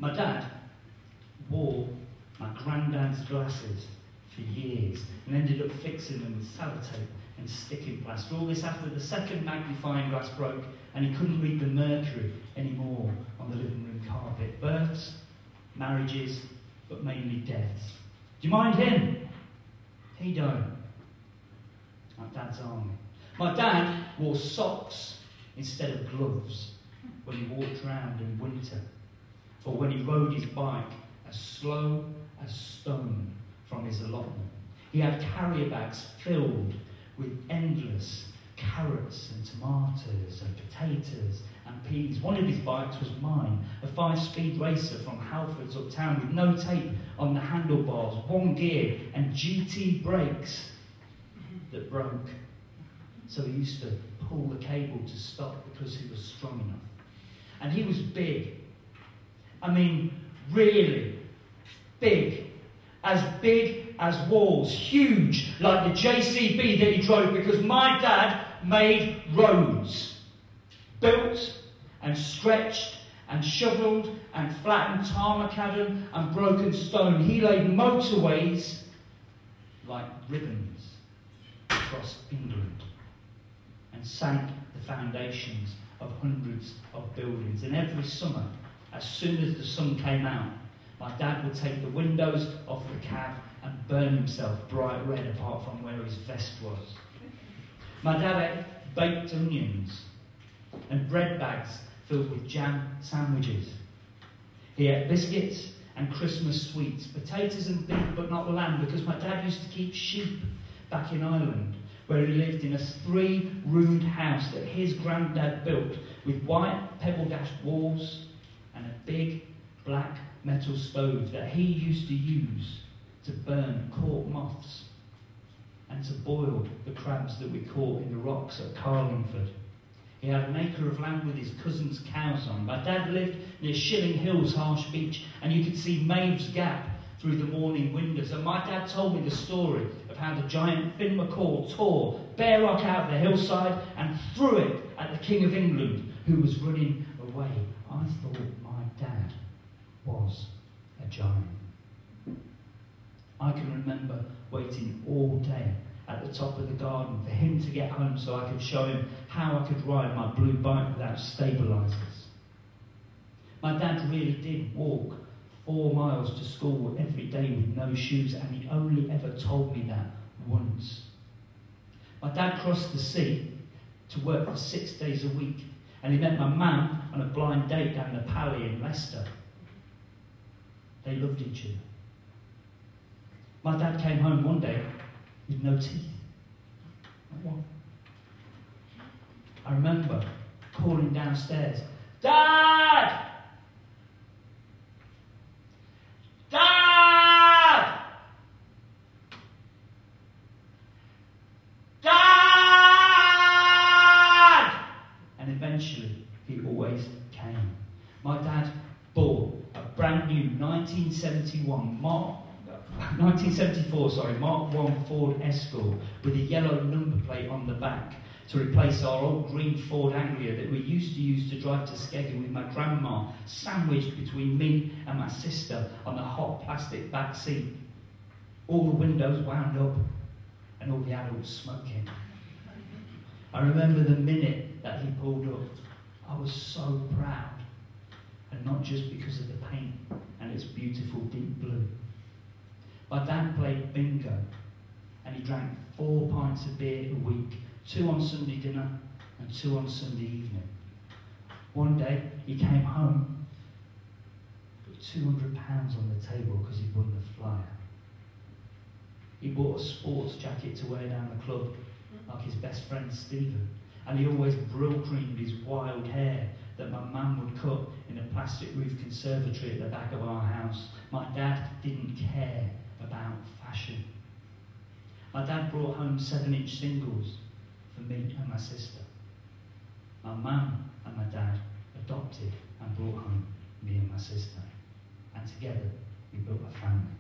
My dad wore my granddad's glasses for years and ended up fixing them with sellotape and sticking plaster. All this after the second magnifying glass broke and he couldn't read the mercury anymore on the living room carpet. Births, marriages, but mainly deaths. Do you mind him? He don't. Like Dad's army. My dad wore socks instead of gloves when he walked around in winter, or when he rode his bike as slow as stone from his allotment. He had carrier bags filled with endless carrots and tomatoes and potatoes and peas. One of his bikes was mine, a 5-speed racer from Halfords uptown with no tape on the handlebars, one gear and GT brakes that broke. So he used to pull the cable to stop because he was strong enough. And he was big. I mean, really big as walls, huge, like the JCB that he drove, because my dad made roads, built and stretched and shovelled and flattened tarmacadam and broken stone. He laid motorways like ribbons across England and sank the foundations of hundreds of buildings. And every summer, as soon as the sun came out, my dad would take the windows off the cab and burn himself bright red apart from where his vest was. My dad ate baked onions and bread bags filled with jam sandwiches. He ate biscuits and Christmas sweets, potatoes and beef but not lamb, because my dad used to keep sheep back in Ireland, where he lived in a 3-roomed house that his granddad built with white pebble-dashed walls and a big black metal stove that he used to use to burn caught moths and to boil the crabs that we caught in the rocks at Carlingford. He had an acre of land with his cousin's cows on. My dad lived near Shilling Hills, Harsh Beach, and you could see Maeve's Gap through the morning windows. And my dad told me the story of how the giant Finn McCall tore Bear Rock out of the hillside and threw it at the King of England, who was running away. I thought my dad was a giant. I can remember waiting all day at the top of the garden for him to get home so I could show him how I could ride my blue bike without stabilisers. My dad really did walk 4 miles to school every day with no shoes, and he only ever told me that once. My dad crossed the sea to work for 6 days a week, and he met my mum on a blind date down the Pally in Leicester. They loved each other. My dad came home one day with no teeth. What? I remember calling downstairs, "Dad! Dad! Dad!" And eventually, he always came. My dad bought a brand new 1974 Mark I Ford Escort with a yellow number plate on the back to replace our old green Ford Anglia that we used to use to drive to Skeggy with my grandma sandwiched between me and my sister on the hot plastic back seat. All the windows wound up and all the adults smoking. I remember the minute that he pulled up. I was so proud, and not just because of the paint and its beautiful deep blue. My dad played bingo, and he drank 4 pints of beer a week, 2 on Sunday dinner and 2 on Sunday evening. One day he came home with £200 on the table because he'd won the flyer. He bought a sports jacket to wear down the club like his best friend Stephen, and he always brill creamed his wild hair that my mum would cut in a plastic roof conservatory at the back of our house. My dad didn't care about fashion. My dad brought home 7-inch singles for me and my sister. My mum and my dad adopted and brought home me and my sister. And together we built a family.